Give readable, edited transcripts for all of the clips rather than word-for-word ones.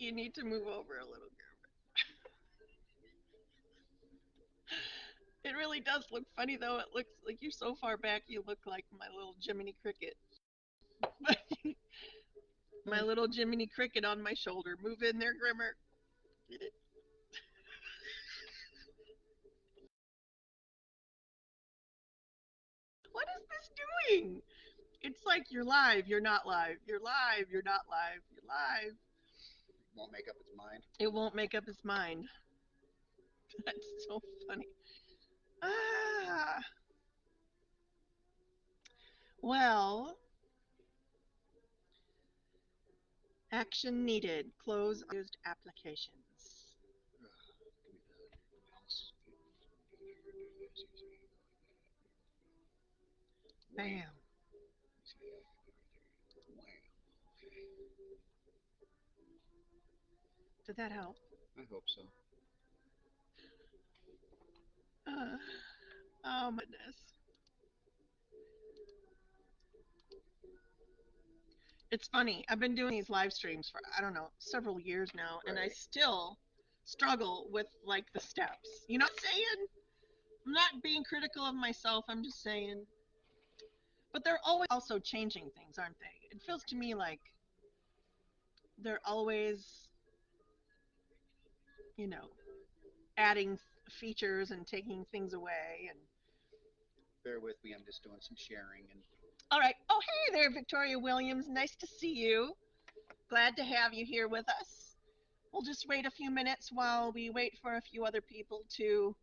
You need to move over a little, girl. It really does look funny, though. It looks like you're so far back, you look like my little Jiminy Cricket. My little Jiminy Cricket on my shoulder. Move in there, Grimmer. Get it? What is this doing? It's like you're live, you're not live. You're live, you're not live. You're live. Won't make up its mind. It won't make up its mind. That's so funny. Ah, well, action needed. Close unused applications. Give me the mouse. Wham. Bam. Wham. Did that help? I hope so. Uh, oh my goodness. It's funny. I've been doing these live streams for, I don't know, several years now, and I Right. still struggle with like the steps. You know what I'm saying? I'm not being critical of myself. I'm just saying. But they're always also changing things, aren't they? It feels to me like they're always, you know, adding features and taking things away. And Bear with me. I'm just doing some sharing and all right. Oh, hey there, Victoria Williams. Nice to see you. Glad to have you here with us. We'll just wait a few minutes while we wait for a few other people to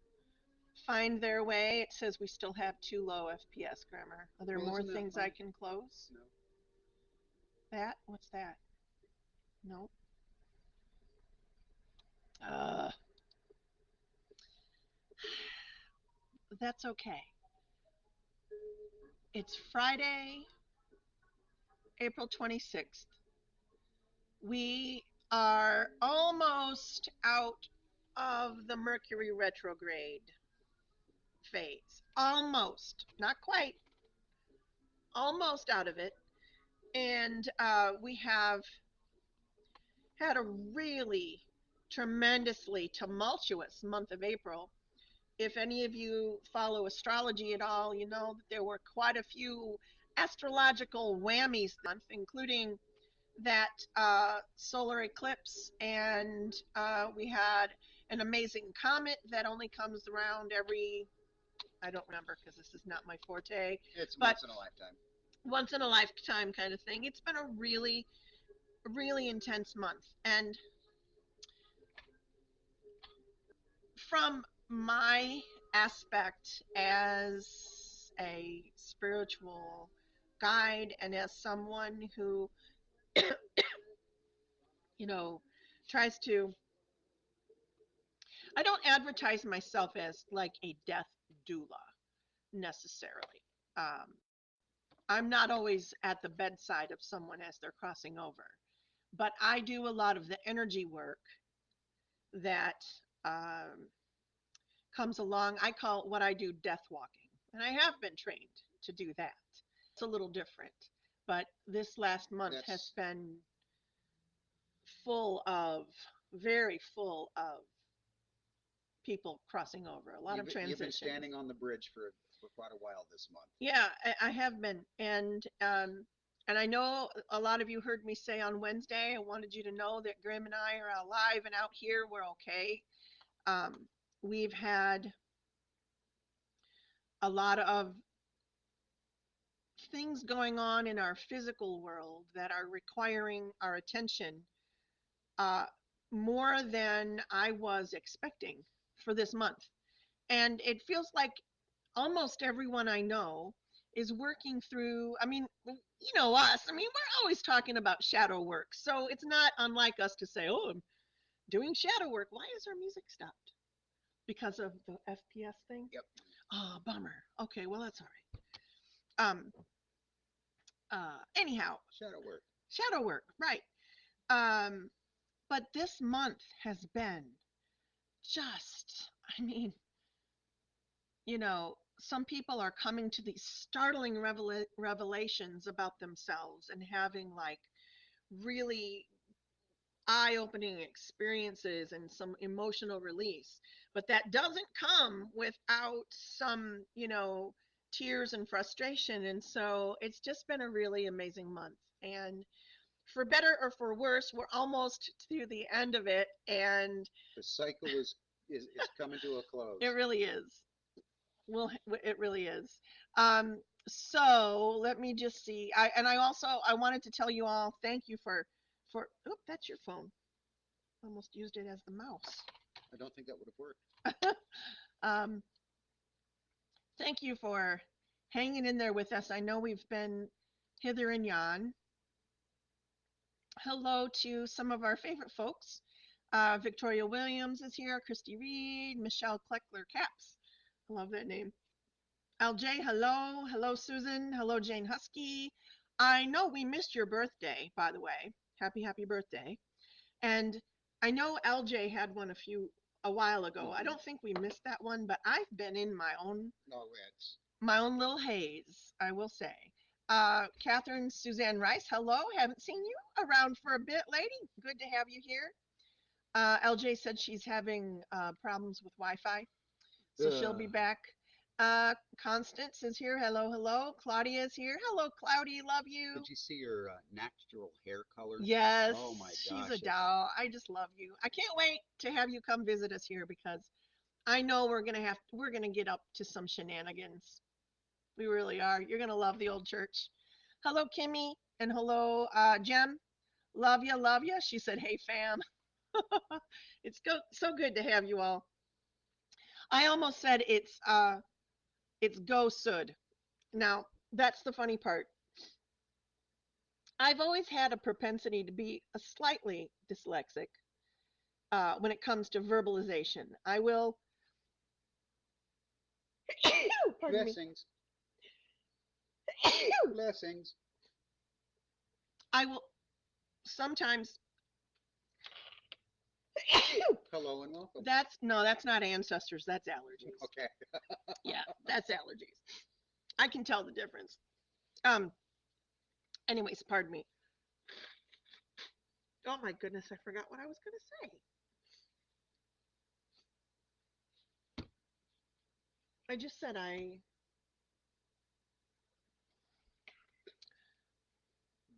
find their way. It says we still have too low FPS, Grammar. Are there well, more isn't that things I fun? can close? No. That? What's that? No. Uh, that's okay. It's Friday, April 26th. We are almost out of the Mercury retrograde phase. Almost. Not quite. Almost out of it. And we have had a really tremendously tumultuous month of April. If any of you follow astrology at all, you know that there were quite a few astrological whammies this month, including that solar eclipse, and we had an amazing comet that only comes around every, I don't remember because this is not my forte, It's but once in a lifetime. once in a lifetime kind of thing. It's been a really, really intense month. And from my aspect as a spiritual guide and as someone who, you know, tries to, I don't advertise myself as like a death doula necessarily. Um, I'm not always at the bedside of someone as they're crossing over, but I do a lot of the energy work that um, comes along. I call what I do death walking, and I have been trained to do that. It's a little different, but this last month has That's been full of, very full of people crossing over, a lot of you've been transitions. standing on the bridge for quite a while this month. Yeah, I have been, and I know a lot of you heard me say on Wednesday. I wanted you to know that Grim and I are alive and out here. We're okay. Um, we've had a lot of things going on in our physical world that are requiring our attention uh, more than I was expecting for this month. And it feels like almost everyone I know is working through, I mean, you know us. I mean, we're always talking about shadow work. So it's not unlike us to say, oh, I'm doing shadow work. Why is our music stopped? Because of the FPS thing? Yep. Oh, bummer. Okay, well, that's all right. Anyhow, Shadow work. shadow work, right. Um, but this month has been just, I mean, some people are coming to these startling revelations about themselves and having like really eye-opening experiences and some emotional release. But that doesn't come without some, tears and frustration. And so it's just been a really amazing month. And for better or for worse, we're almost to the end of it, and The cycle is coming to a it close. really is. Well, it really is. Um, so let me just see. I wanted to tell you all thank you for. Oop, that's your phone. Almost used it as the mouse. I don't think that would have worked. um, Thank you for hanging in there with us. I know we've been hither and yon. Hello to some of our favorite folks. Victoria Williams is here, Christy Reed, Michelle Kleckler Caps. I love that name. LJ, hello. Hello, Susan. Hello, Jane Husky. I know we missed your birthday, by the way. Happy birthday. And I know LJ had one a while ago. I Hmm. don't think we missed that one, but I've been in No, it's my own little haze, I will say. Catherine Suzanne Rice, hello. Haven't seen you around for a bit, lady. Good to have you here. LJ said she's having problems with Wi-Fi, so she'll uh, be back. Constance is here. Hello, hello. Claudia is here. Hello, Cloudy. Love you. did you see your natural hair color? Yes, Oh my she's a gosh, it's doll. I just love you. I can't wait to have you come visit us here because I know we're gonna get up to some shenanigans. We really are. You're gonna love the old church. Hello, Kimmy, and hello, Jem. Love ya, love ya. She said, "Hey, fam." So good to have you all. I almost said it's go sud. Now that's the funny part. I've always had a propensity to be a slightly dyslexic when it comes to verbalization. I will, pardon me, blessings, blessings. I will sometimes, Hello and welcome. that's not ancestors, that's allergies. Okay. Yeah, that's allergies. I can tell the difference. Um, Anyways, pardon me. Oh my goodness, I forgot what I was going to say. I just said I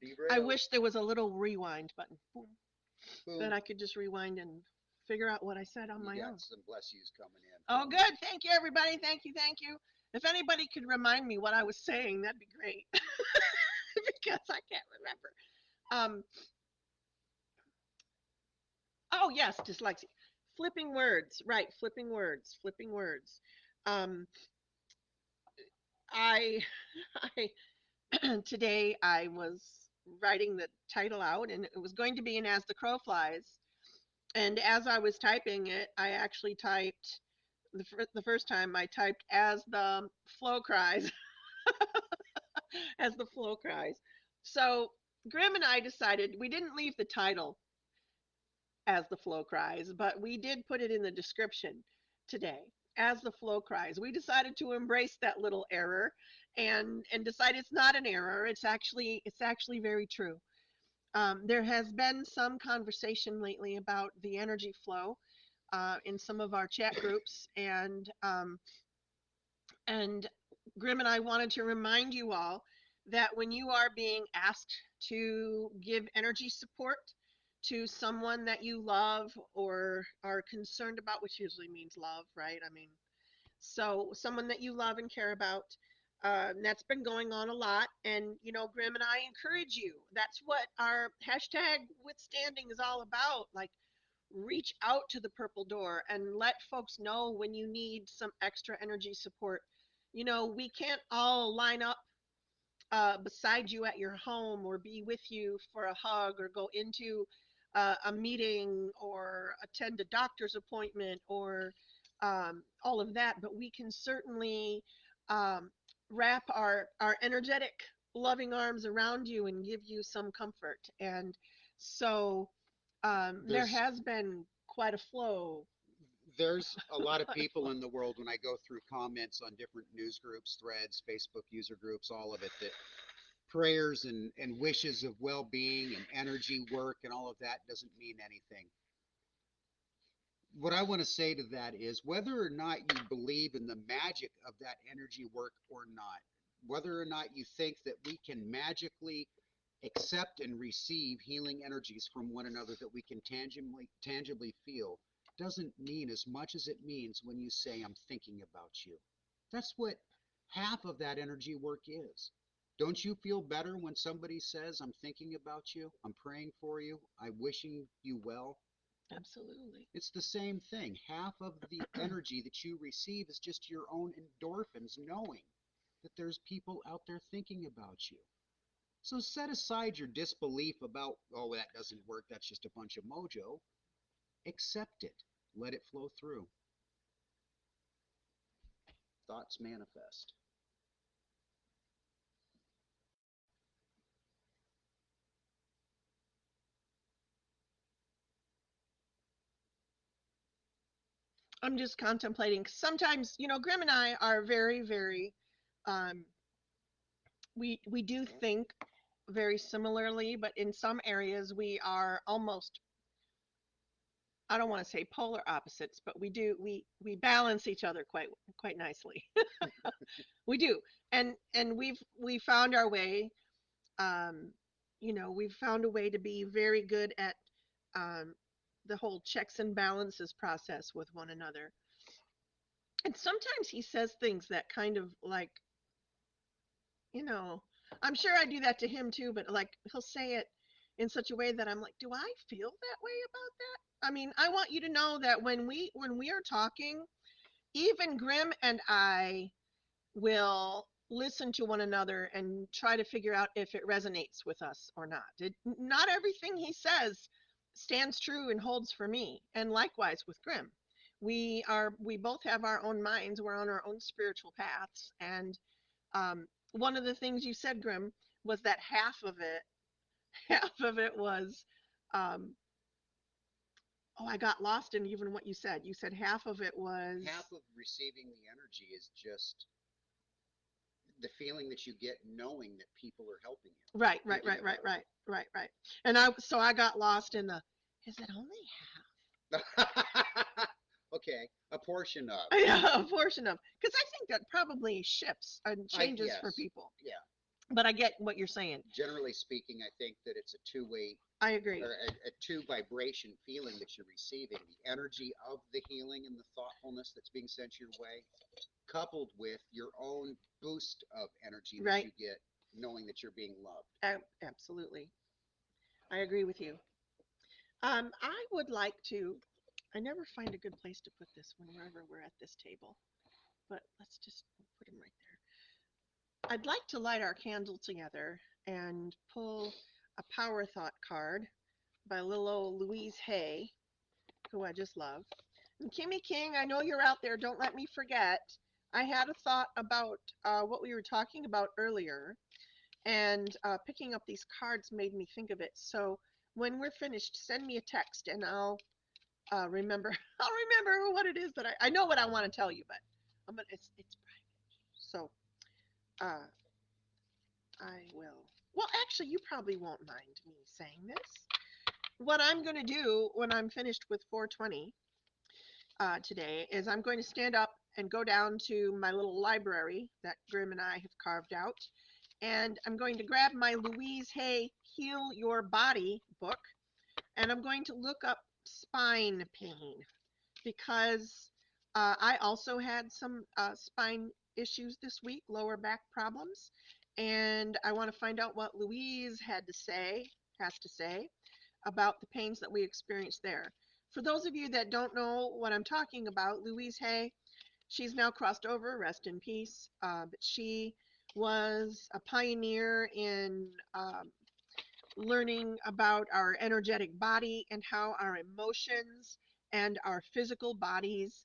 Derailed. wish there was a little rewind button. Boom. That Boom. I could just rewind and figure out what I said on You my got own. some bless yous coming in Oh, from good. Thank you, everybody. Thank you. Thank you. If anybody could remind me what I was saying, that'd be great. Because I can't remember. Um, oh, yes, dyslexia. Flipping words. Right. Flipping words. Flipping words. Um, I, today I was writing the title out and it was going to be an As the Crow Flies. And as I was typing it, I actually typed the first time I typed as the flow cries, as the flow cries. So Grim and I decided we didn't leave the title as the flow cries, but we did put it in the description today as the flow cries. We decided to embrace that little error and decide it's not an error. It's actually very true. There has been some conversation lately about the energy flow in some of our chat groups, and Grim and I wanted to remind you all that when you are being asked to give energy support to someone that you love or are concerned about, which usually means love, right? I mean, so someone that you love and care about, that's been going on a lot. And, Grim and I encourage you. That's what our hashtag withstanding is all about. Like, reach out to the purple door and let folks know when you need some extra energy support. We can't all line up beside you at your home or be with you for a hug or go into a meeting or attend a doctor's appointment or all of that, but we can certainly um, wrap our energetic, loving arms around you and give you some comfort. And so there there's has been quite a flow. there's a lot of people in the world when I go through comments on different news groups, threads, Facebook user groups, all of it that prayers and wishes of well-being and energy work and all of that doesn't mean anything. What I want to say to that is whether or not you believe in the magic of that energy work or not, whether or not you think that we can magically accept and receive healing energies from one another that we can tangibly feel, doesn't mean as much as it means when you say I'm thinking about you. That's what half of that energy work is. Don't you feel better when somebody says I'm thinking about you, I'm praying for you, I'm wishing you well? Absolutely. It's the same thing. Half of the energy that you receive is just your own endorphins, knowing that there's people out there thinking about you. So set aside your disbelief about, oh, that doesn't work, that's just a bunch of mojo. Accept it. Let it flow through. Thoughts manifest. I'm just contemplating. Sometimes, Grim and I are very, very, um, we do think very similarly, but in some areas we are almost, I don't want to say polar opposites, but we balance each other quite nicely. We do. And we found our way, um, we've found a way to be very good at um, the whole checks and balances process with one another. And sometimes he says things that kind of like, you know, I'm sure I do that to him too, but like he'll say it in such a way that I'm like, do I feel that way about that? I mean, I want you to know that when we are talking, even Grim and I will listen to one another and try to figure out if it resonates with us or not. Not everything he says stands true and holds for me, and likewise with Grim. We both have our own minds. We're on our own spiritual paths, and one of the things you said, Grim, was that half of it, half of it was, um, oh, I got lost in even what you said. You said half of it was Half of receiving the energy is just the feeling that you get knowing that people are helping you, right, right, thinking right, right, about right, right, right. And I got lost in the, is it only you. Okay, a portion of. half? A portion of, because I think that probably shifts and changes for Yes, people. yeah. But I get what you're saying. Generally speaking, I think that it's a two-way I agree. or a two vibration feeling that you're receiving. The energy of the healing and the thoughtfulness that's being sent your way, coupled with your own boost of energy that Right. you get knowing that you're being loved. Absolutely. I agree with you. I would like to. I never find a good place to put this whenever we're at this table, but let's just put them right there. I'd like to light our candle together and pull a power thought card by little old Louise Hay, who I just love. And Kimmy King, I know you're out there. Don't let me forget. I had a thought about what we were talking about earlier, and picking up these cards made me think of it. So when we're finished, send me a text, and I'll remember. I'll remember what it is that I know what I want to tell you, but it's private. So uh, I will. Well, actually, you probably won't mind me saying this. What I'm going to do when I'm finished with 420 today is I'm going to stand up and go down to my little library that Grim and I have carved out, and I'm going to grab my Louise Hay Heal Your Body book, and I'm going to look up spine pain because I also had some spine issues this week, lower back problems, and I want to find out what Louise has to say about the pains that we experienced there. For those of you that don't know what I'm talking about, Louise Hay, she's now crossed over, rest in peace, but she was a pioneer in learning about our energetic body and how our emotions and our physical bodies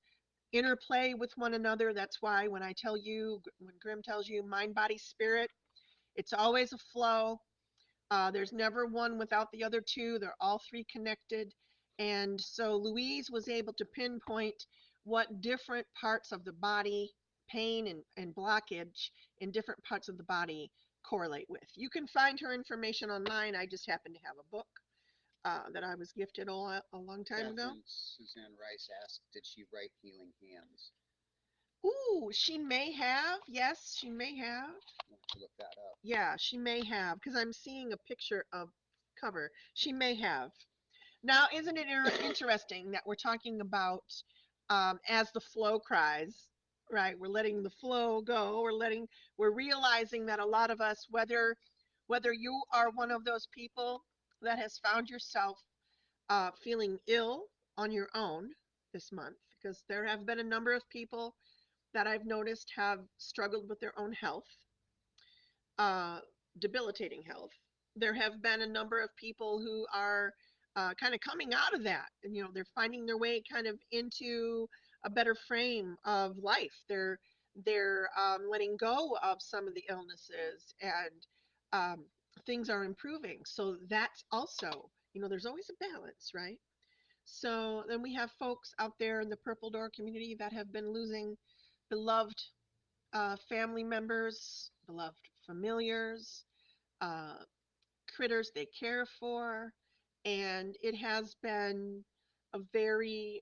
interplay with one another. That's why when I tell you, when Grim tells you mind, body, spirit, it's always a flow. There's never one without the other two. They're all three connected. And so Louise was able to pinpoint what different parts of the body, pain and blockage in different parts of the body correlate with. You can find her information online. I just happen to have a book that I was gifted a long time ago. Catherine Suzanne Rice asked, did she write Healing Hands? Ooh, she may have. Yes, she may have. I'll have to look that up. Yeah, she may have because I'm seeing a picture of cover. She may have. Now, isn't it interesting that we're talking about as the flow cries, right? We're letting the flow go. We're realizing that a lot of us, whether you are one of those people that has found yourself feeling ill on your own this month, because there have been a number of people that I've noticed have struggled with their own health, uh, debilitating health. There have been a number of people who are kind of coming out of that, and they're finding their way kind of into a better frame of life. They're letting go of some of the illnesses, and things are improving. So that's also, there's always a balance, right? So then we have folks out there in the Purple Door community that have been losing beloved family members, beloved familiars, uh, critters they care for, and it has been a very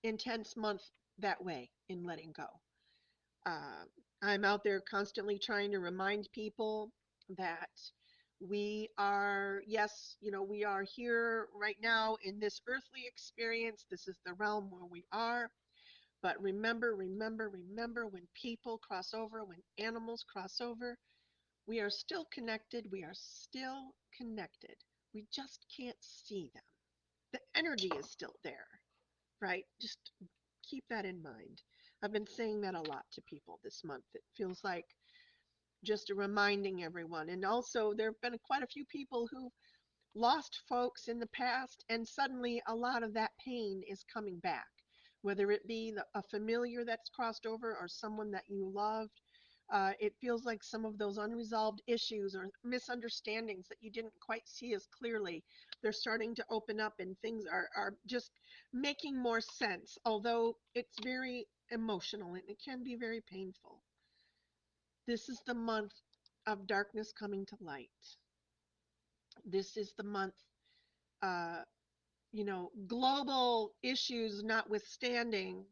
intense month that way in letting go. Uh, I'm out there constantly trying to remind people that we are, yes, we are here right now in this earthly experience. This is the realm where we are. But remember, remember, remember when people cross over, when animals cross over, we are still connected. We are still connected. We just can't see them. The energy is still there, right? Just keep that in mind. I've been saying that a lot to people this month. It feels like just reminding everyone. And also, there have been quite a few people who lost folks in the past, and suddenly a lot of that pain is coming back, whether it be a familiar that's crossed over or someone that you loved. It feels like some of those unresolved issues or misunderstandings that you didn't quite see as clearly, they're starting to open up, and things are just making more sense, although it's very emotional and it can be very painful. This is the month of darkness coming to light. This is the month, uh, global issues notwithstanding,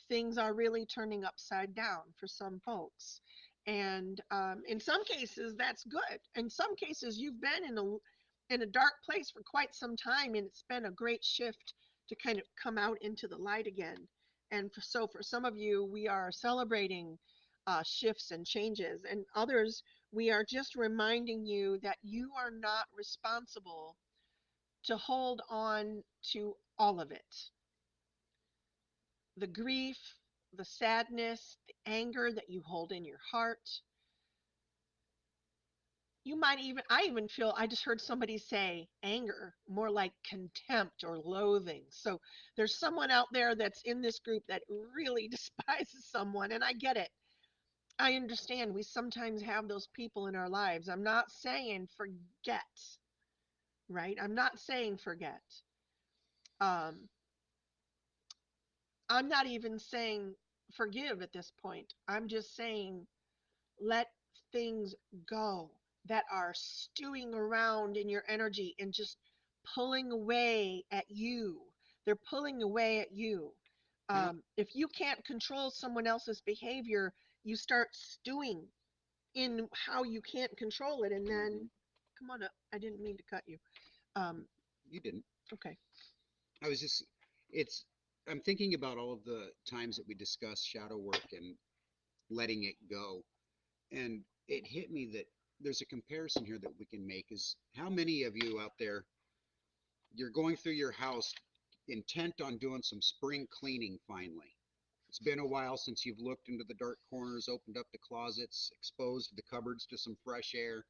things are really turning upside down for some folks. And in some cases, that's good. In some cases, you've been in a dark place for quite some time, and it's been a great shift to kind of come out into the light again. And so, for some of you, we are celebrating shifts and changes, and others, we are just reminding you that you are not responsible to hold on to all of it. The grief, the sadness, the anger that you hold in your heart. You might even, I even feel, I just heard somebody say anger, more like contempt or loathing. So there's someone out there that's in this group that really despises someone, and I get it. I understand we sometimes have those people in our lives. I'm not saying forget, right? I'm not saying forget. Um, I'm not even saying forgive at this point. I'm just saying let things go that are stewing around in your energy and just pulling away at you. They're pulling away at you. Now, If you can't control someone else's behavior, you start stewing in how you can't control it. And mhm, then, come on up. I didn't mean to cut you. Um, you didn't. okay. I was just, it's, I'm thinking about all of the times that we discussed shadow work and letting it go. And it hit me that there's a comparison here that we can make is how many of you out there, you're going through your house intent on doing some spring cleaning finally. It's been a while since you've looked into the dark corners, opened up the closets, exposed the cupboards to some fresh air.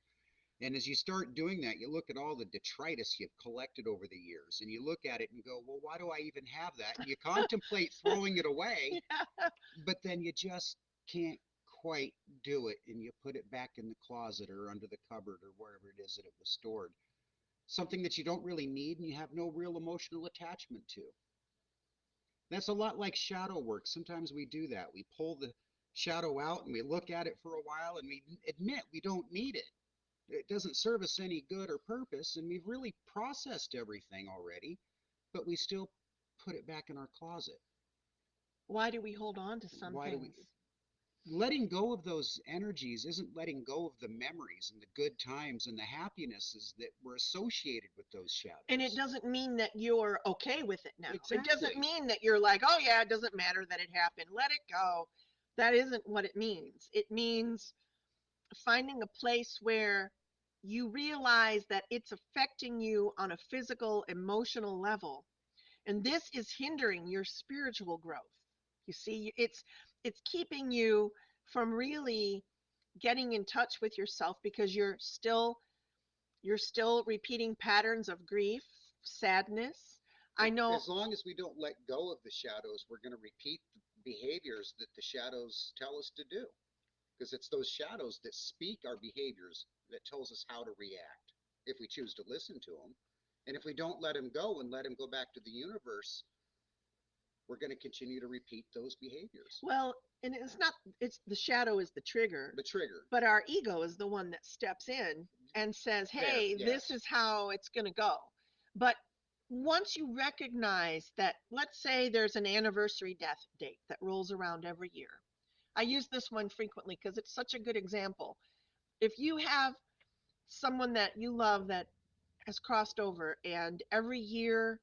And as you start doing that, you look at all the detritus you've collected over the years, and you look at it and go, well, why do I even have that? And you contemplate throwing it away, Yeah. but then you just can't quite do it, and you put it back in the closet or under the cupboard or wherever it is that it was stored. Something that you don't really need and you have no real emotional attachment to. That's a lot like shadow work. Sometimes we do that. We pull shadow out and we look at it for a while and we admit we don't need it. It doesn't serve us any good or purpose, and we've really processed everything already, but we still put it back in our closet. Why do we hold on to some Why do we? things? Letting go of those energies isn't letting go of the memories and the good times and the happinesses that were associated with those And it shadows. doesn't mean that you're okay with it now. It doesn't Exactly. mean that you're like, oh yeah, it doesn't matter that it happened. Let it go. That isn't what it means. It means finding a place where you realize that it's affecting you on a physical, emotional level. And this is hindering your spiritual growth. You see, it's keeping you from really getting in touch with yourself because you're still repeating patterns of grief, sadness. I know. As long as we don't let go of the shadows, we're going to repeat the behaviors that the shadows tell us to do. Because it's those shadows that speak our behaviors that tells us how to react if we choose to listen to them. And if we don't let them go and let them go back to the universe, we're going to continue to repeat those behaviors. Well, and it's not, it's the shadow is the trigger, The trigger. but our ego is the one that steps in and says, Fair, hey, this yes. is how it's going to go. But once you recognize that, let's say there's an anniversary death date that rolls around every year. I use this one frequently because it's such a good example. If you have someone that you love that has crossed over, and every year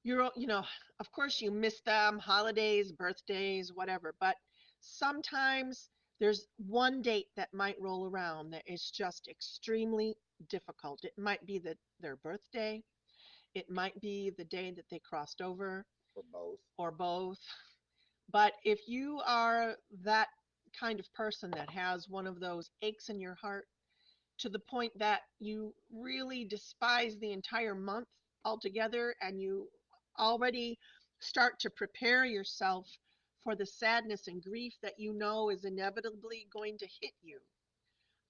of course you miss them, holidays, birthdays, whatever, but sometimes there's one date that might roll around that is just extremely difficult. It might be their birthday, it might be the day that they crossed over, For both. or both. But if you are that kind of person that has one of those aches in your heart to the point that you really despise the entire month altogether, and you already start to prepare yourself for the sadness and grief that you know is inevitably going to hit you.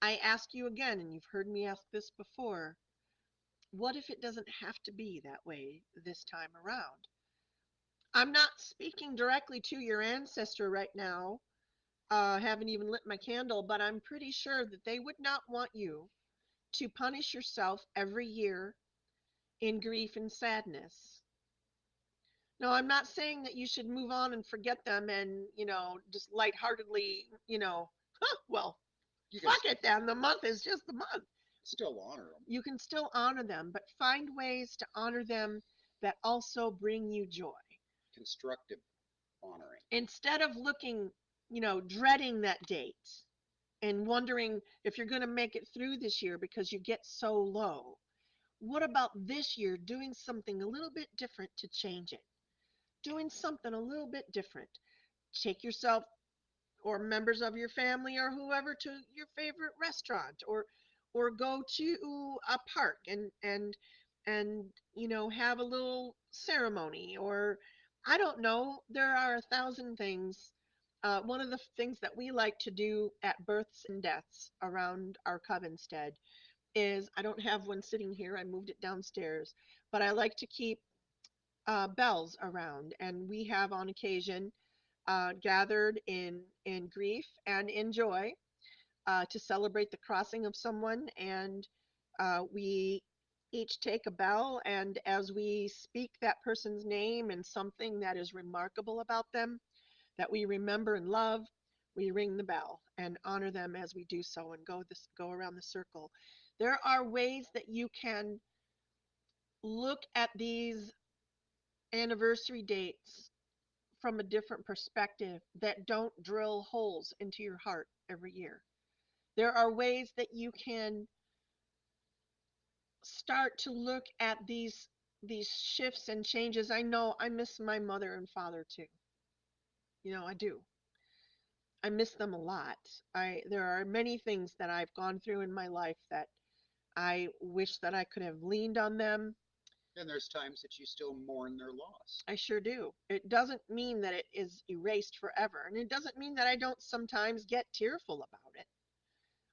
I ask you again, and you've heard me ask this before, what if it doesn't have to be that way this time around? I'm not speaking directly to your ancestor right now. Haven't even lit my candle, but I'm pretty sure that they would not want you to punish yourself every year in grief and sadness. No, I'm not saying that you should move on and forget them and, just lightheartedly, well, You can fuck it then. The month is just the month. still honor them. You can still honor them, but find ways to honor them that also bring you joy. Constructive honoring. Instead of looking, dreading that date and wondering if you're going to make it through this year because you get so low, what about this year doing something a little bit different to change it? Doing something a little bit different. Take yourself or members of your family or whoever to your favorite restaurant, or go to a park and have a little ceremony, or I don't know, there are 1,000 things. One of the things that we like to do at births and deaths around our covenstead is, I don't have one sitting here, I moved it downstairs, but I like to keep bells around, and we have on occasion gathered in grief and in joy to celebrate the crossing of someone, and we each take a bell, and as we speak that person's name and something that is remarkable about them that we remember and love, we ring the bell and honor them as we do so, and go around the circle. There are ways that you can look at these anniversary dates from a different perspective that don't drill holes into your heart every year. There are ways that you can start to look at these shifts and changes. I know I miss my mother and father too. I do. I miss them a lot. I There are many things that I've gone through in my life that I wish that I could have leaned on them. And there's times that you still mourn their loss. I sure do. It doesn't mean that it is erased forever, and it doesn't mean that I don't sometimes get tearful about it.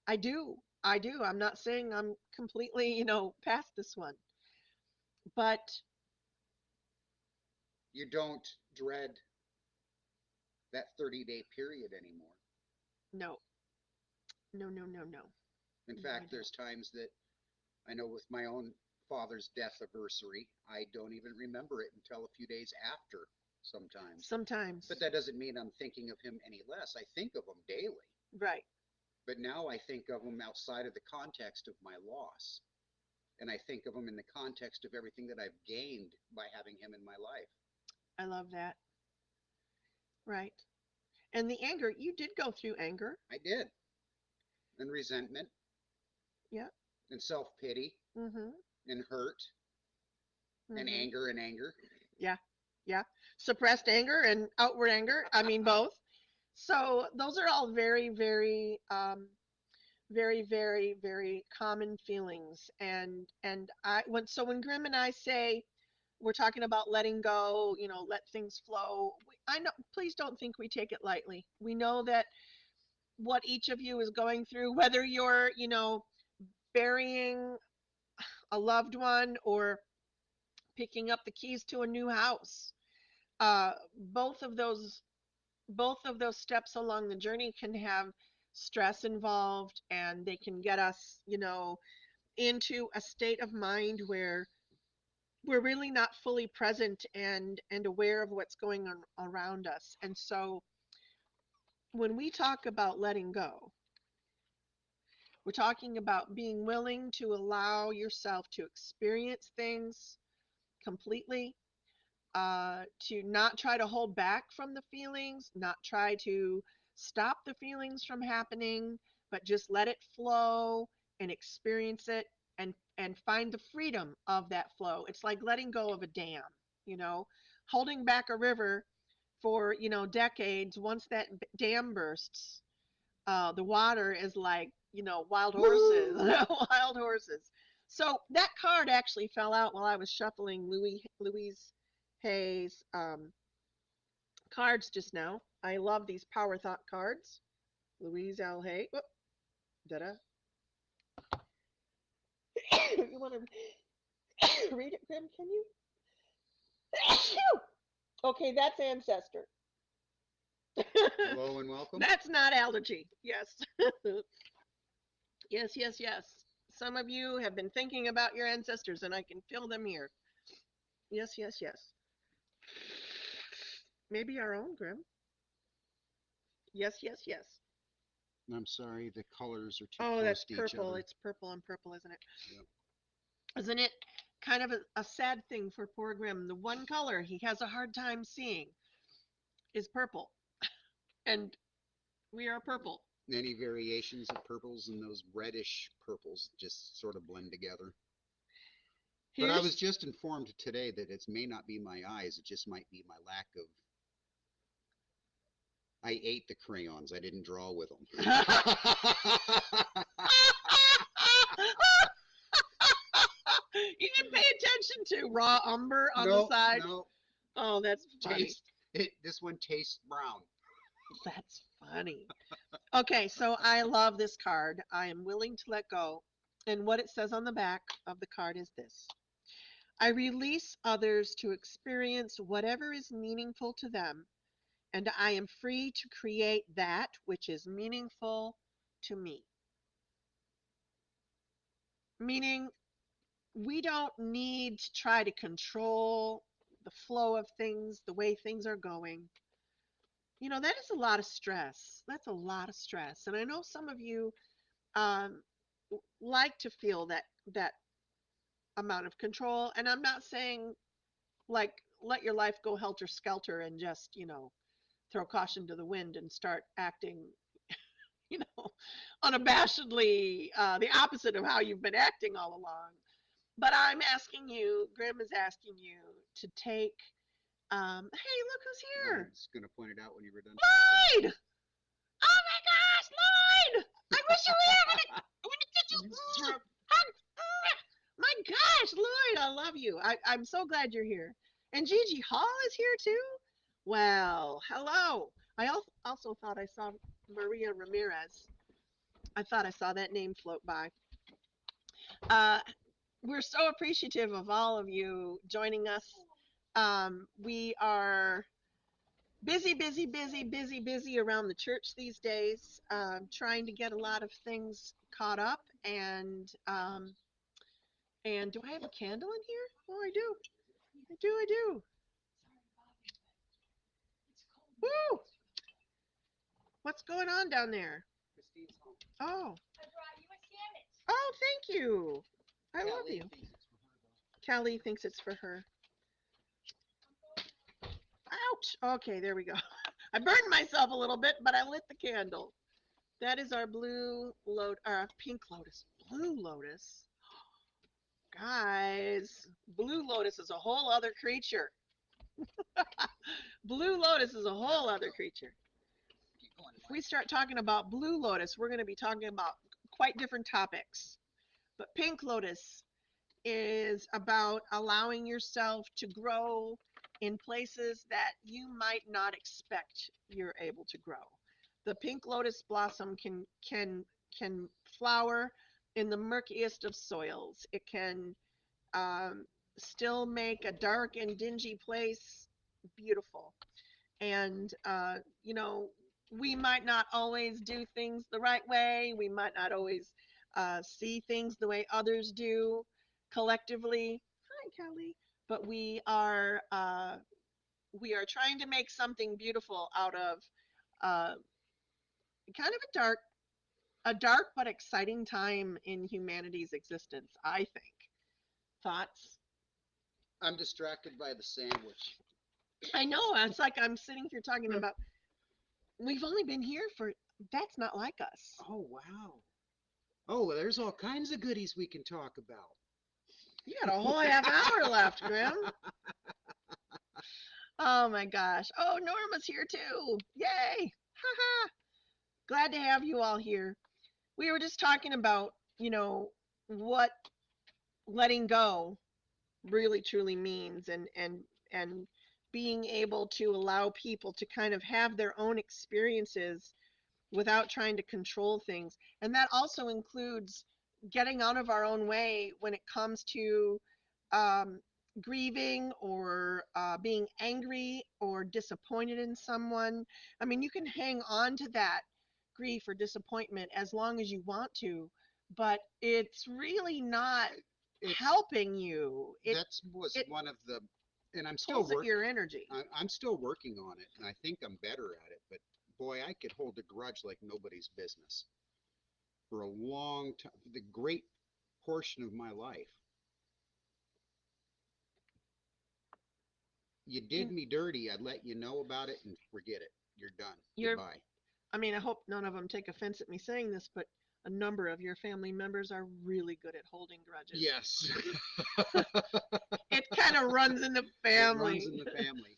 I do. I do. I'm not saying I'm completely, past this one. But You don't dread that 30-day period anymore. No, no, no, no, no. In No, I fact, don't. there's times that I know with my own father's death anniversary, I don't even remember it until a few days after sometimes. But Sometimes. that doesn't mean I'm thinking of him any less. I think of him daily. Right. But now I think of him outside of the context of my loss. And I think of him in the context of everything that I've gained by having him in my life. I love that. Right. And the anger, you did go through anger. I did. And resentment Yeah. and self pity Mm-hmm. and hurt and Mm-hmm. anger and anger. Yeah. Yeah. Suppressed anger and outward anger. I mean, both. So those are all very, very, very, very, very common feelings. And when Grim and I say we're talking about letting go, let things flow. I know, please don't think we take it lightly. We know that what each of you is going through, whether you're, burying a loved one or picking up the keys to a new house, uh, both of those both of those steps along the journey can have stress involved, and they can get us, into a state of mind where we're really not fully present and aware of what's going on around us. And so when we talk about letting go, we're talking about being willing to allow yourself to experience things completely, to not try to hold back from the feelings, not try to stop the feelings from happening, but just let it flow and experience it, and find the freedom of that flow. It's like letting go of a dam, you know, holding back a river for, decades. Once that dam bursts, the water is like, wild horses, wild horses. So that card actually fell out while I was shuffling Louise Hay's cards just now. I love these Power Thought cards. Louise L. Hay. Whoop, did I? You want to read it, Grim? Can you? Okay, that's ancestor. Hello and welcome. That's not allergy. Yes. Yes, yes, yes. Some of you have been thinking about your ancestors, and I can feel them here. Yes, yes, yes. Maybe our own, Grim. Yes, yes, yes. I'm sorry, the colors are too Oh, that's close to each purple. other. It's purple and purple, isn't it? Yep. Isn't it kind of a sad thing for poor Grim? The one color he has a hard time seeing is purple, and we are purple. Any variations of purples and those reddish purples just sort of blend together. But I was Here's just informed today that it may not be my eyes, it just might be my lack of. I ate the crayons, I didn't draw with them. You didn't pay attention to raw umber on the No, side. no, Oh, that's funny. taste it. This one tastes brown. That's funny. Okay, so I love this card. I am willing to let go. And what it says on the back of the card is this: I release others to experience whatever is meaningful to them, and I am free to create that which is meaningful to me. Meaning, we don't need to try to control the flow of things, the way things are going. That is a lot of stress. That's a lot of stress. And I know some of you um, like to feel that amount of control. And I'm not saying like let your life go helter skelter and just throw caution to the wind and start acting you know unabashedly, the opposite of how you've been acting all along. But I'm asking you, Grim is asking you to take. Hey, look who's I here! was going to point it out when you were done talking. Lloyd! Oh my gosh, Lloyd! I wish you were here when it did you. My gosh, Lloyd, I love you. I'm so glad you're here. And Gigi Hall is here too. Well, hello. I also thought I saw Maria Ramirez. I thought I saw that name float by. Uh, we're so appreciative of all of you joining us. We are. Busy, busy, busy, busy, busy around the church these days, trying to get a lot of things caught up. And do I have a candle in here? Oh, I do. I do. I do. Woo! What's going on down there? Christine's home. Oh. Oh, thank you. I love Kelly you. thinks it's for her, though. Callie thinks it's for her. Ouch. Okay, there we go. I burned myself a little bit, but I lit the candle. That is our pink lotus. Blue lotus. Guys, blue lotus is a whole other creature. Blue lotus is a whole other creature. Keep going, If we Mike. start talking about blue lotus, we're going to be talking about quite different topics. But pink lotus is about allowing yourself to grow in places that you might not expect you're able to grow. The pink lotus blossom can flower in the murkiest of soils. It can um, still make a dark and dingy place beautiful. And we might not always do things the right way. We might not always see things the way others do collectively. Hi, Kelly. But we are trying to make something beautiful out of uh, kind of a dark but exciting time in humanity's existence, I think. Thoughts? I'm distracted by the sandwich. I know. It's like I'm sitting here talking about, we've only been here for, that's not like us. Oh, wow. Oh, well, there's all kinds of goodies we can talk You got a about. whole half hour left, Grim. Oh my gosh. Oh, Norma's here too. Yay. Haha. Glad to have you all here. We were just talking about, what letting go really truly means, and being able to allow people to kind of have their own experiences without trying to control things. And that also includes getting out of our own way when it comes to um, grieving or being angry or disappointed in someone. I mean, you can hang on to that grief or disappointment as long as you want to, but it's really not It's helping you. It That's was it one of the, and I'm still pulls at work. your energy. I'm still working on it, and I think I'm better at it. But boy, I could hold a grudge like nobody's business for a long time, the great portion of my life. You did You, me dirty. I'd let you know about it and forget it. You're done. you're Goodbye. I mean, I hope none of them take offense at me saying this, but a number of your family members are really good at holding grudges. Yes. It kind of runs in the It runs family. in the family.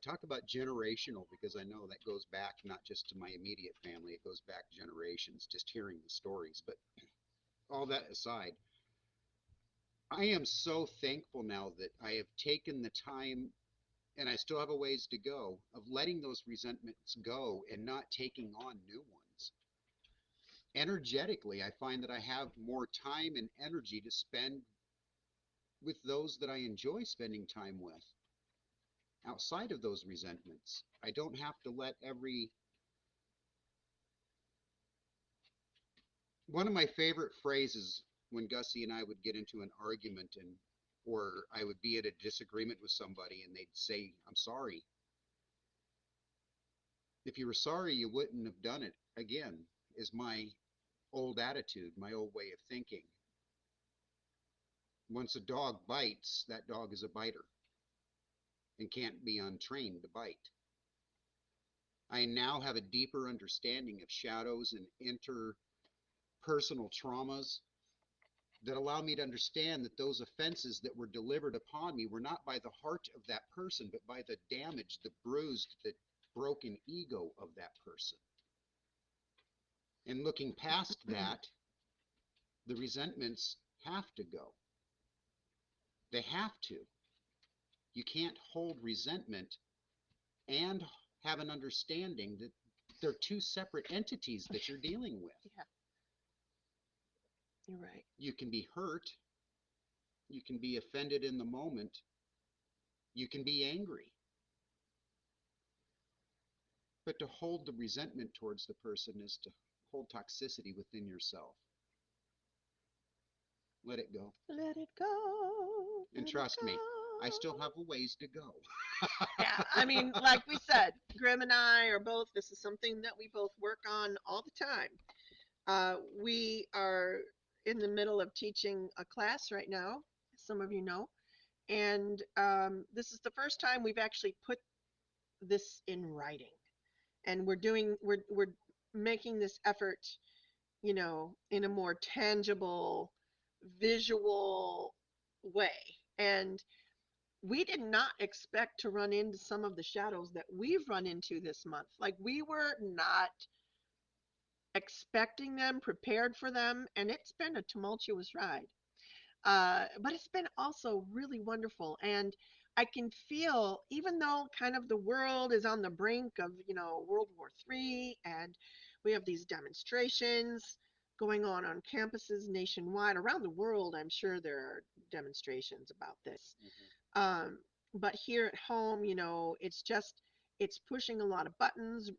Talk about generational because I know that goes back not just to my immediate family, it goes back generations, just hearing the stories. But all that aside, I am so thankful now that I have taken the time, and I still have a ways to go, of letting those resentments go and not taking on new ones. Energetically, I find that I have more time and energy to spend with those that I enjoy spending time with outside of those resentments. I don't have to let every one of my favorite phrases when Gussie and I would get into an argument and or I would be at a disagreement with somebody and they'd say, "I'm sorry." If you were sorry, you wouldn't have done it again, is my old attitude, my old way of thinking. Once a dog bites, that dog is a biter and can't be untrained to bite. I now have a deeper understanding of shadows and interpersonal traumas that allow me to understand that those offenses that were delivered upon me were not by the heart of that person, but by the damaged, the bruised, the broken ego of that person. And looking past that, the resentments have to go. They have to. You can't hold resentment and have an understanding that they're two separate entities that you're dealing with. Yeah, you're right. You can be hurt, you can be offended in the moment, you can be angry. But to hold the resentment towards the person is to hold toxicity within yourself. Let it go. Let it go. And Let it trust me, I still go. have a ways to go. Yeah, I mean, like we said, Grim and I are both, this is something that we both work on all the time. We are in the middle of teaching a class right now, some of you know, and this is the first time we've actually put this in writing. And we're making this effort, in a more tangible, visual way. And we did not expect to run into some of the shadows that we've run into this month. Like we were not expecting them, prepared for them, and it's been a tumultuous ride. But it's been also really wonderful. And I can feel, even though kind of the world is on the brink of, World War III, and we have these demonstrations going on campuses nationwide, around the world, I'm sure there are demonstrations about this. Mhm. Um, but here at home, it's pushing a lot of buttons,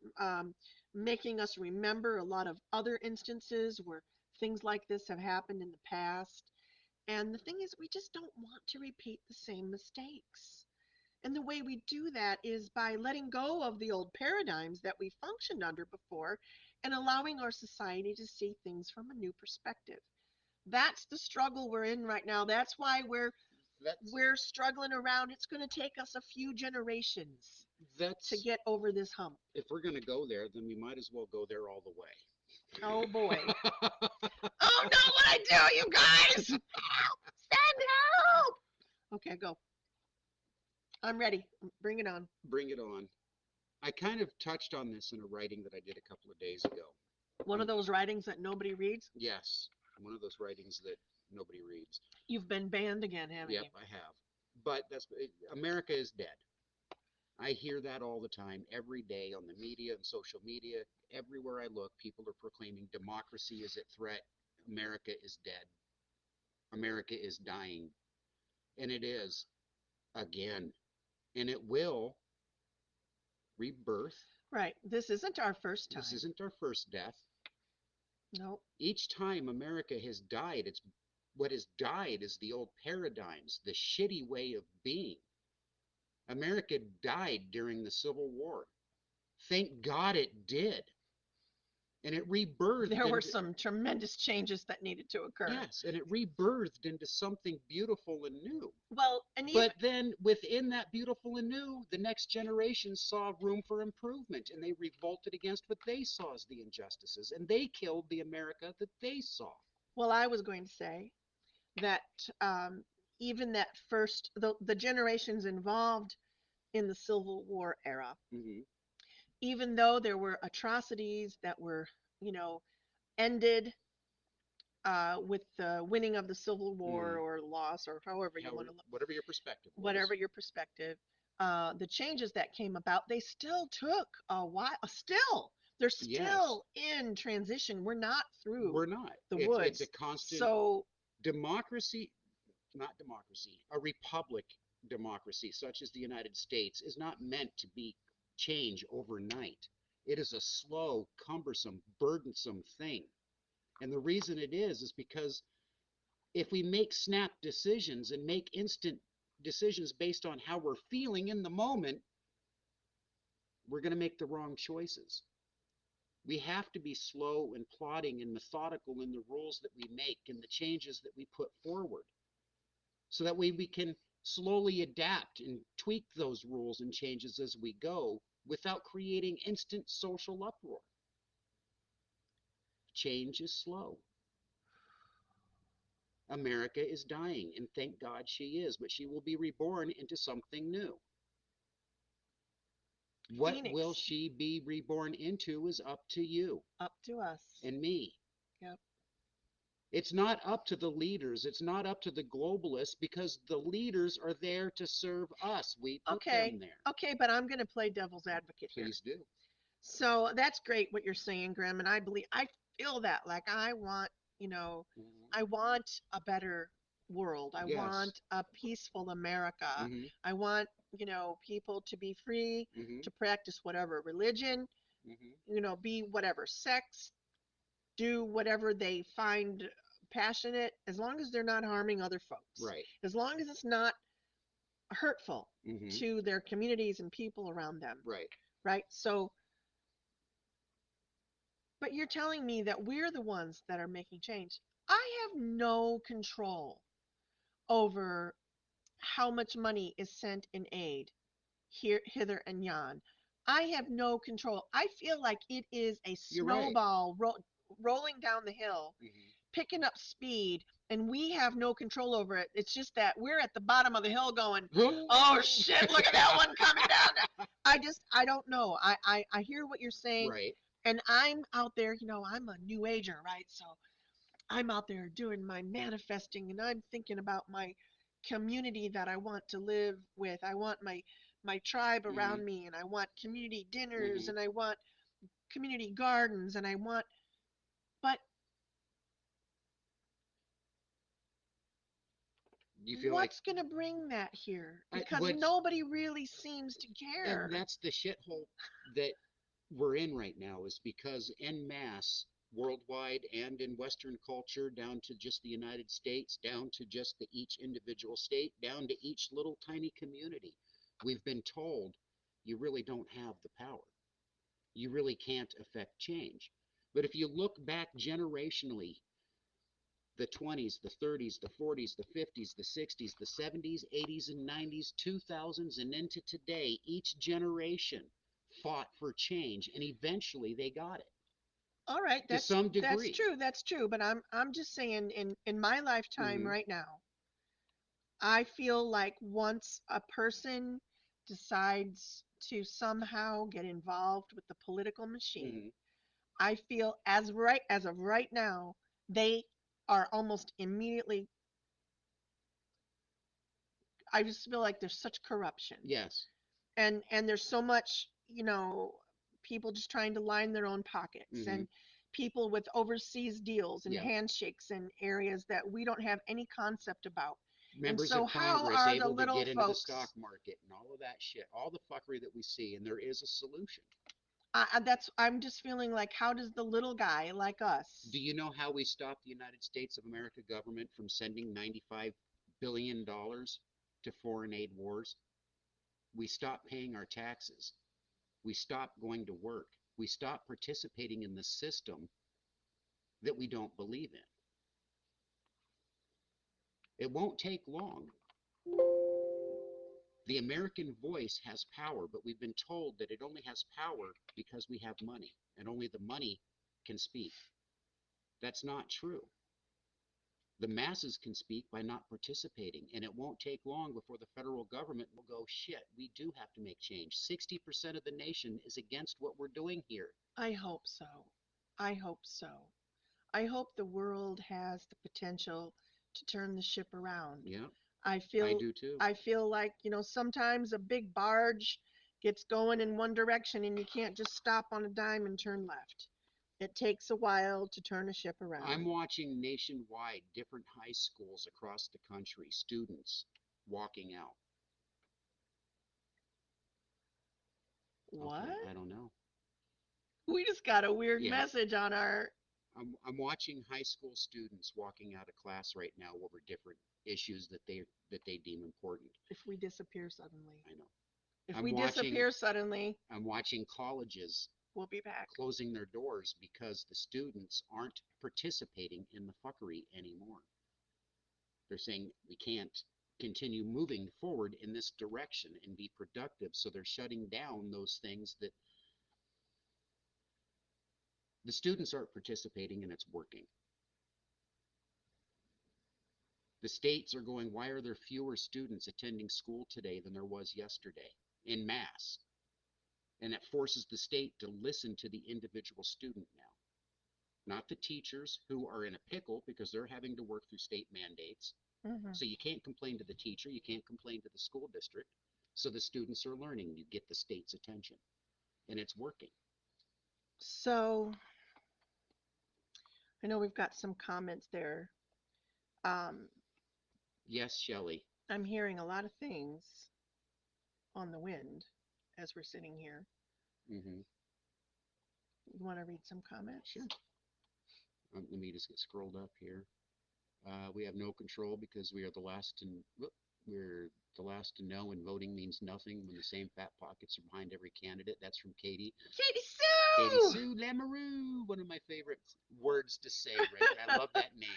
making us remember a lot of other instances where things like this have happened in the past. And the thing is, we just don't want to repeat the same mistakes. And the way we do that is by letting go of the old paradigms that we functioned under before and allowing our society to see things from a new perspective. That's the struggle we're in right now. That's why That's we're struggling around. It's going to take us a few generations to that's get over this hump. if we're going to go there, then we might as well go there all the Oh boy. way. Oh no, what I do, you guys! Help! Send help! Okay, go. I'm ready. Bring it on. Bring it on. I kind of touched on this in a writing that I did a couple of days ago. One of Um, those writings that nobody reads. yes, one of those writings that nobody reads. You've been banned again, haven't Yep, you? I have. But America is dead. I hear that all the time, every day on the media and social media. Everywhere I look, people are proclaiming democracy is at threat. America is dead. America is dying. And it is again. And it will rebirth. Right. This isn't our first This time. isn't our first death. Nope. Each time America has died, it's what has died is the old paradigms, the shitty way of being. America died during the Civil War. Thank God it did. And it rebirthed There were into, some tremendous changes that needed to occur. yes, and it rebirthed into something beautiful and new. Well, and even But then within that beautiful and new, the next generation saw room for improvement and they revolted against what they saw as the injustices and they killed the America that they saw. well, I was going to say that um, even that the generations involved in the Civil War era, Hmm. even though there were atrocities that were, you know, ended with the winning of the Civil War Hmm. or loss or however you want However, to look, whatever your perspective was. whatever your perspective, the changes that came about, they still took a while. They're Yes, still in transition. We're not through we're not. the It's a woods. constant So, democracy, not democracy, a republic democracy such as the United States is not meant to be change overnight. It is a slow, cumbersome, burdensome thing. And the reason it is because if we make snap decisions and make instant decisions based on how we're feeling in the moment, we're going to make the wrong choices. We have to be slow and plodding and methodical in the rules that we make and the changes that we put forward. So that way we can slowly adapt and tweak those rules and changes as we go without creating instant social uproar. Change is slow. America is dying, and thank God she is, but she will be reborn into something new. What will Phoenix, she be reborn into is up to you up to us. and me. Yep. It's not up to the leaders. It's not up to the globalists because the leaders are there to serve us. We put Okay. them there. Okay, but I'm going to play devil's advocate here. Please do. So that's great what you're saying, Graham, and I feel that. Like I want, you know, Mhm. I want a better world. I Yes. want a peaceful America. Mm-hmm. I want, people to be free Mm-hmm. to practice whatever religion, Mm-hmm. be whatever sex, do whatever they find passionate, as long as they're not harming other folks, Right. as long as it's not hurtful Mm-hmm. to their communities and people around them, Right. right? So, but you're telling me that we're the ones that are making change. I have no control over how much money is sent in aid here, hither, and yon. I have no control. I feel like it is a You're right. snowball rolling down the hill, Mm-hmm. picking up speed, and we have no control over it. It's just that we're at the bottom of the hill going, oh shit, look at that one coming down. I don't know. I hear what you're saying, Right. and I'm out there, I'm a new ager, right? So I'm out there doing my manifesting, and I'm thinking about my community that I want to live with. I want my tribe Mm-hmm. around me, and I want community dinners, Mm-hmm. and I want community gardens, and I want, but You feel like what's going to bring that here? Because what? nobody really seems to And care. that's the shithole that we're in right now, is because en masse, worldwide and in Western culture, down to just the United States, down to just each individual state, down to each little tiny community, we've been told you really don't have the power. You really can't affect change. But if you look back generationally, the 20s, the 30s, the 40s, the 50s, the 60s, the 70s, 80s, and 90s, 2000s, and into today, each generation fought for change, and eventually they got it All right, to some that's degree. true. That's true, but I'm just saying in my lifetime Mm-hmm. right now, I feel like once a person decides to somehow get involved with the political machine, Mm-hmm. I feel as of right now, they are almost immediately, I just feel like there's such corruption. Yes. And there's so much, people just trying to line their own pockets, Mm-hmm. and people with overseas deals and Yeah. handshakes in areas that we don't have any concept about. And Members so of how Congress are the able to little get into the stock folks, market and all of that shit, all the fuckery that we see, and there is a solution. I'm just feeling like, how does the little guy like Do us, you know how we stopped the United States of America government from sending $95 billion to foreign aid wars? We stopped paying our taxes. We stopped going to work. We stopped participating in the system that we don't believe in. It won't take long. The American voice has power, but we've been told that it only has power because we have money, and only the money can speak. That's not true. The masses can speak by not participating, and it won't take long before the federal government will go, shit, we do have to make change. 60% of the nation is against what we're doing here. I hope so. I hope so. I hope the world has the potential to turn the ship around. Yeah, I I feel do too. I feel like, sometimes a big barge gets going in one direction and you can't just stop on a dime and turn left. It takes a while to turn a ship I'm around. watching nationwide different high schools across the country, students walking out. What? Okay, I don't know. We just got a weird Yeah, message on our, I'm watching high school students walking out of class right now over different issues that they deem important. if we disappear suddenly. I know. If I'm we watching disappear suddenly, I'm watching colleges we'll be back. closing their doors because the students aren't participating in the fuckery anymore. They're saying we can't continue moving forward in this direction and be productive, so they're shutting down those things that the students aren't participating, and it's working. The states are going, why are there fewer students attending school today than there was yesterday in mass? And it forces the state to listen to the individual student now, not the teachers who are in a pickle because they're having to work through state mandates. Hmm. So you can't complain to the teacher, you can't complain to the school district. So the students are learning, you get the state's attention, and it's working. So I know we've got some comments there. Um, Yes, Shelley. I'm hearing a lot of things on the wind as we're sitting here. Hmm. You want to read some comments? Sure. Let me just get scrolled up here. We have no control because we are the last to we're the last to know, and voting means nothing when the same fat pockets are behind every candidate. That's from Katie. Katie Katie Sue! Sue Lamoureux, one of my favorite words to say right there. I love that name.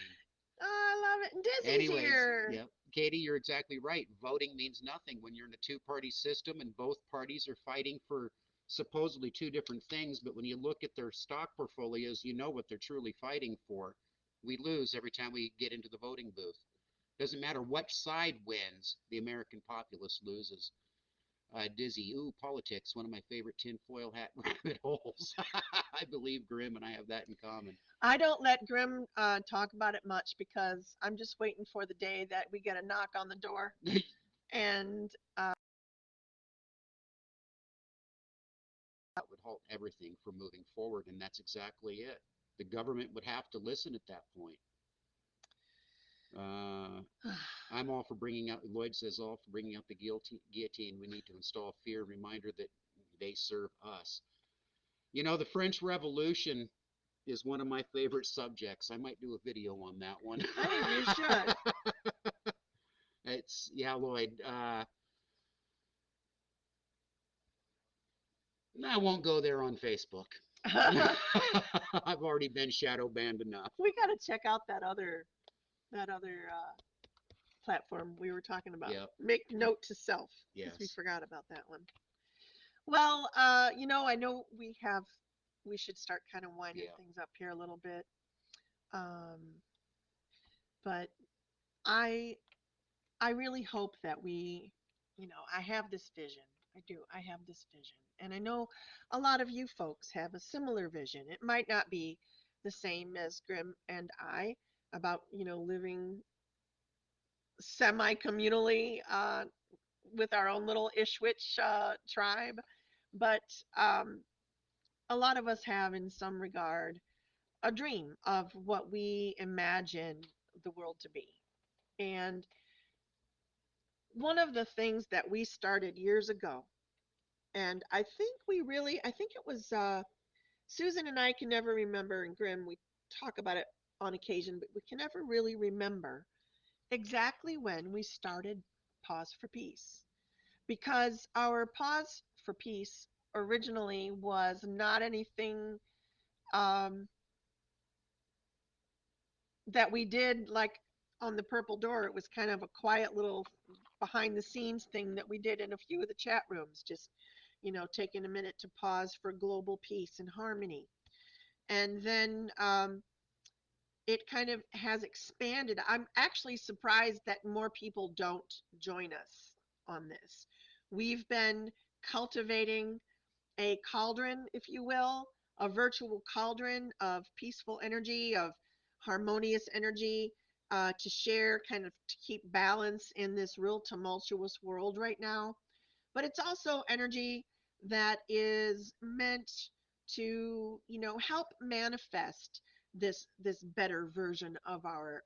Oh, I love it. And Dizzy's Anyways, here. yeah, Katie, you're exactly right. Voting means nothing when you're in a two-party system and both parties are fighting for supposedly two different things, but when you look at their stock portfolios, you know what they're truly fighting for. We lose every time we get into the voting booth. Doesn't matter what side wins, the American populace loses. Dizzy, ooh, politics, one of my favorite tinfoil hat rabbit holes. I believe Grim and I have that in common. I don't let Grim talk about it much because I'm just waiting for the day that we get a knock on the door and Would halt everything from moving forward, and that's exactly it. The government would have to listen at that point. Uh, I'm all for bringing out, Lloyd says, all for bringing out the guillotine. We need to install fear, reminder that they serve us. You know, the French Revolution is one of my favorite subjects. I might do a video on that one. I think you should. It's, yeah, Lloyd. I won't go there on Facebook. I've already been shadow banned enough. We got to check out that other platform we were talking about. Yep. Make note to self because we Yes. forgot about that one. Well, I know we should start kind of winding Yeah. things up here a little bit. Um, but I I really hope that I have this vision. I do. I have this vision. And I know a lot of you folks have a similar vision. It might not be the same as Grim and I about, living semi-communally with our own little Ishwich tribe, but um, a lot of us have, in some regard, a dream of what we imagine the world to be. And one of the things that we started years ago, and I think it was Susan and I can never remember, and Grim, we talk about it on occasion, but we can never really remember exactly when we started Pause for Peace. Because our Pause for Peace originally was not anything um, that we did like on the Purple Door. It was kind of a quiet little behind the scenes thing that we did in a few of the chat rooms, just, taking a minute to pause for global peace and harmony. And then it kind of has expanded. I'm actually surprised that more people don't join us on this. We've been cultivating a cauldron, if you will, a virtual cauldron of peaceful energy, of harmonious energy to share, kind of to keep balance in this real tumultuous world right now. But it's also energy that is meant to, help manifest this better version of our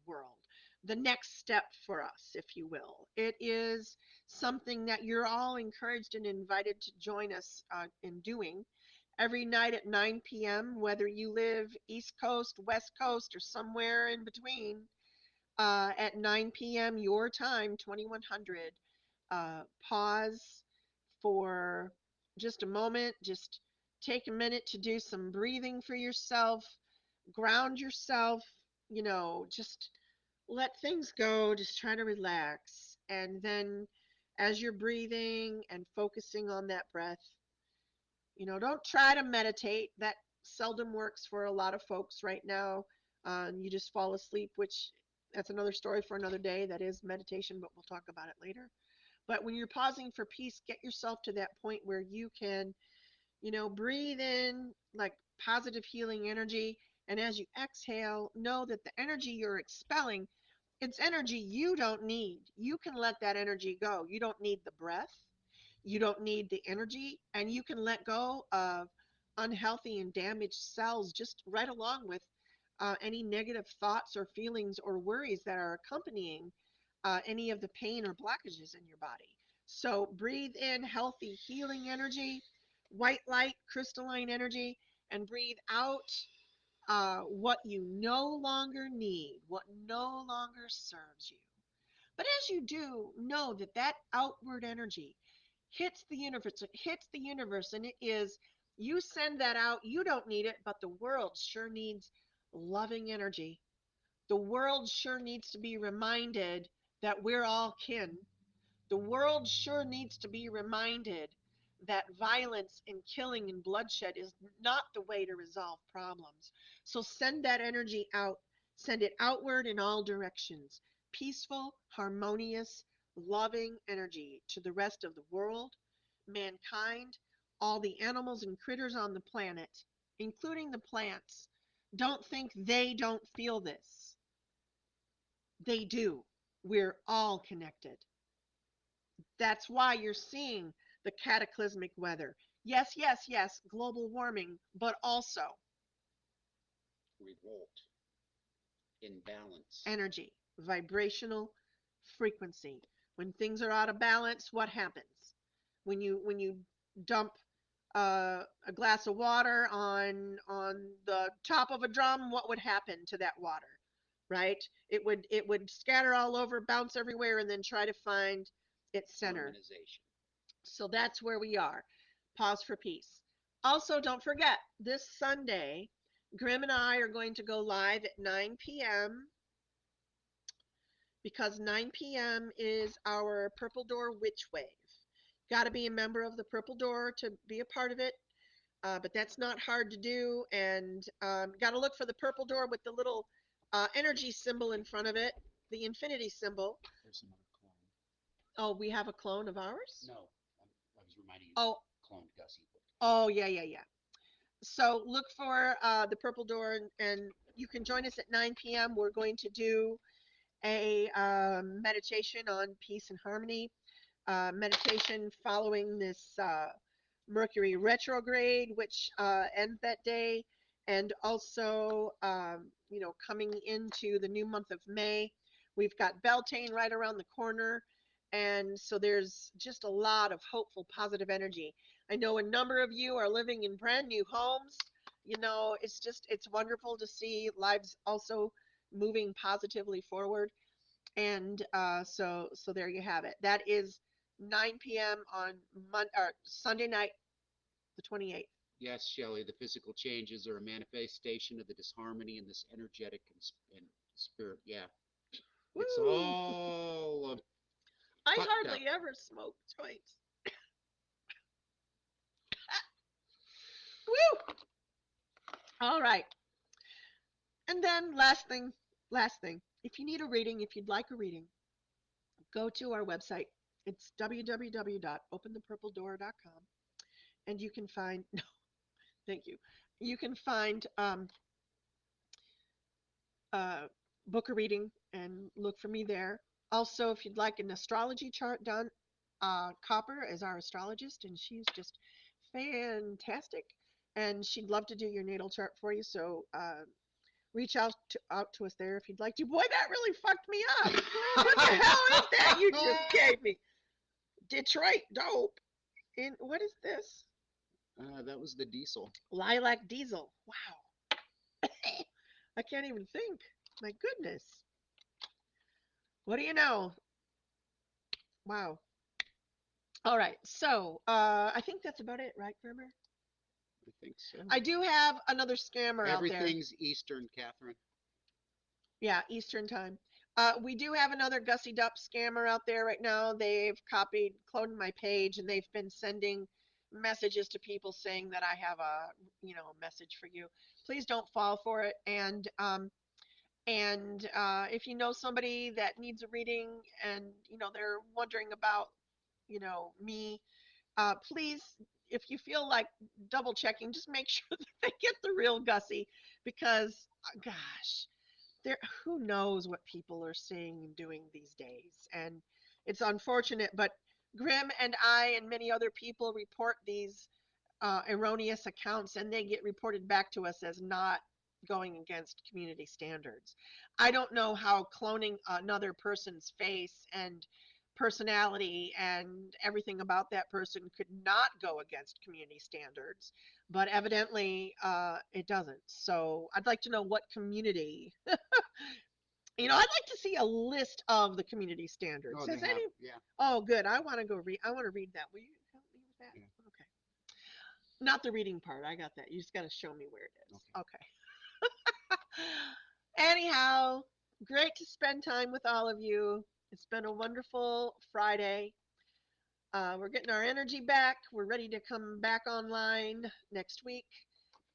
world, the next step for us, if you will. It is something that you're all encouraged and invited to join us in doing every night at 9 p.m., whether you live East Coast, West Coast, or somewhere in between, at 9 p.m. your time, 2100. Pause for just a moment. Just take a minute to do some breathing for yourself, ground yourself, just let things go, just try to relax. And then as you're breathing and focusing on that breath, don't try to meditate. That seldom works for a lot of folks right now. You just fall asleep, which that's another story for another day. That is meditation, but we'll talk about it later. But when you're pausing for peace, get yourself to that point where you can, breathe in like positive healing energy. And as you exhale, know that the energy you're expelling, it's energy you don't need. You can let that energy go. You don't need the breath. You don't need the energy. And you can let go of unhealthy and damaged cells just right along with any negative thoughts or feelings or worries that are accompanying any of the pain or blockages in your body. So breathe in healthy, healing energy, white light, crystalline energy, and breathe out what you no longer need, what no longer serves you. But as you do, know that that outward energy hits the universe, and it is, you send that out, you don't need it, but the world sure needs loving energy. The world sure needs to be reminded that we're all kin. The world sure needs to be reminded that violence and killing and bloodshed is not the way to resolve problems. So send that energy out, send it outward in all directions. Peaceful, harmonious, loving energy to the rest of the world, mankind, all the animals and critters on the planet, including the plants. Don't think they don't feel this. They do. We're all connected. That's why you're seeing the cataclysmic weather. Yes, yes, yes, global warming, but also Revolt, imbalance. energy, vibrational frequency. When things are out of balance, what happens? When you dump a glass of water on the top of a drum, what would happen to that water? Right? It would scatter all over, bounce everywhere, and then try to find its center. So that's where we are. Pause for peace. Also, don't forget, this Sunday, Grim and I are going to go live at 9 p.m. because 9 p.m. is our Purple Door Witch Wave. Got to be a member of the Purple Door to be a part of it, but that's not hard to do. And got to look for the Purple Door with the little energy symbol in front of it, the infinity symbol. There's another clone. Oh, we have a clone of ours? No, I was reminding you. Oh, Cloned Gussie. oh, yeah, yeah, yeah. So look for the Purple Door, and you can join us at 9 p.m. We're going to do a meditation on peace and harmony, meditation following this Mercury retrograde, which ends that day, and also, coming into the new month of May. We've got Beltane right around the corner, and so there's just a lot of hopeful, positive energy. I know a number of you are living in brand new homes. It's wonderful to see lives also moving positively forward. And so there you have it. That is 9 p.m. on Sunday night, the 28th. Yes, Shelley, the physical changes are a manifestation of the disharmony in this energetic and spirit. Yeah, it's Woo! all I fucked up. hardly ever smoke joints. Woo! All right. And then last thing. If you need a reading, if you'd like a reading, go to our website. It's www.openthepurpledoor.com, and you can find no, thank you. You can find uh, book a reading and look for me there. Also, if you'd like an astrology chart done, Copper is our astrologist, and she's just fantastic. And she'd love to do your natal chart for you. So reach out to us there if you'd like to. Boy, that really fucked me up. What the hell is that you just gave me? Detroit dope. And what is this? That was the diesel. Lilac diesel. Wow. I can't even think. My goodness. What do you know? Wow. All right. So I think that's about it, right, Grimmer? I think so. I do have another scammer out there. Everything's Eastern, Catherine. Yeah, Eastern time. We do have another Gussie Dup scammer out there right now. They've cloned my page, and they've been sending messages to people saying that I have a message for you. Please don't fall for it. And if you know somebody that needs a reading, and they're wondering about me, please, if you feel like double checking, just make sure that they get the real Gussie, because gosh, there, who knows what people are saying and doing these days. And it's unfortunate, but Grim and I and many other people report these erroneous accounts, and they get reported back to us as not going against community standards. I don't know how cloning another person's face and personality and everything about that person could not go against community standards, but evidently it doesn't. So I'd like to know what community. I'd like to see a list of the community standards. Oh, they Has have, any? yeah, Oh, good. I want to go read. I want to read that. Will you help me with that? yeah. Okay. Not the reading part. I got that. You just got to show me where it is. Okay. Okay. Anyhow, great to spend time with all of you. It's been a wonderful Friday. We're getting our energy back. We're ready to come back online next week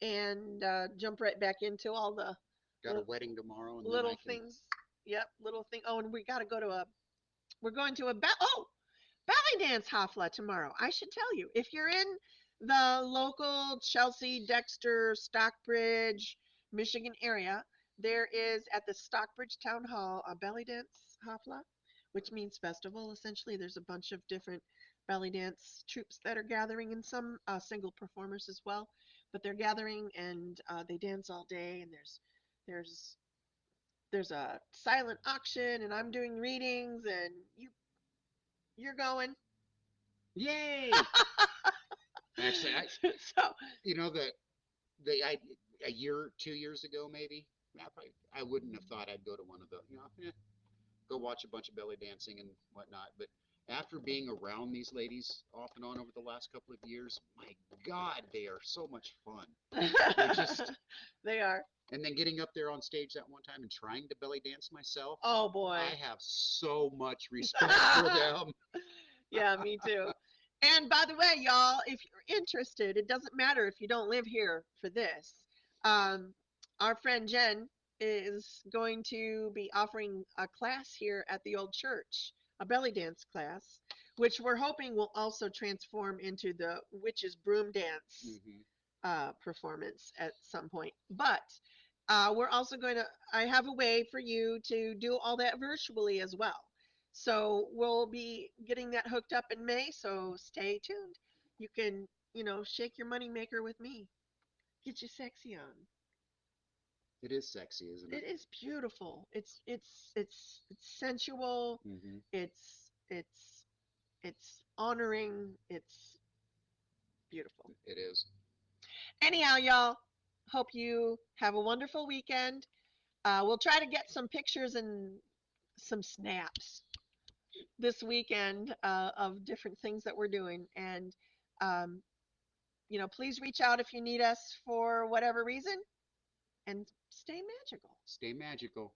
and jump right back into all the Got a wedding tomorrow, and then I little can. things. Yep, little thing. Oh, and we got to go to a. We're going to a ballet dance hafla tomorrow. I should tell you, if you're in the local Chelsea, Dexter, Stockbridge, Michigan area, there is at the Stockbridge Town Hall a belly dance hafla, which means festival. Essentially, there's a bunch of different belly dance troupes that are gathering, and some single performers as well. But they're gathering and they dance all day. And there's there's a silent auction, and I'm doing readings, and you're going. Yay! Actually, So, that I a year, 2 years ago, maybe I wouldn't have thought I'd go to one of the, go watch a bunch of belly dancing and whatnot. But after being around these ladies off and on over the last couple of years, my God, they are so much fun. They're just, they are. and then getting up there on stage that one time and trying to belly dance myself, Oh boy. I have so much respect for them. Yeah, me too. And by the way, y'all, if you're interested, it doesn't matter if you don't live here for this. Um, our friend Jen is going to be offering a class here at the old church, a belly dance class, which we're hoping will also transform into the witch's broom dance Hmm. performance at some point. But we're also going to, I have a way for you to do all that virtually as well. So we'll be getting that hooked up in May. So stay tuned. You can, shake your money maker with me. Get your sexy on. It is sexy, isn't it? It is beautiful. It's sensual. Hmm. It's it's honoring. It's beautiful. It is. Anyhow, y'all, hope you have a wonderful weekend. We'll try to get some pictures and some snaps this weekend of different things that we're doing. And, um, please reach out if you need us for whatever reason and stay magical. Stay magical.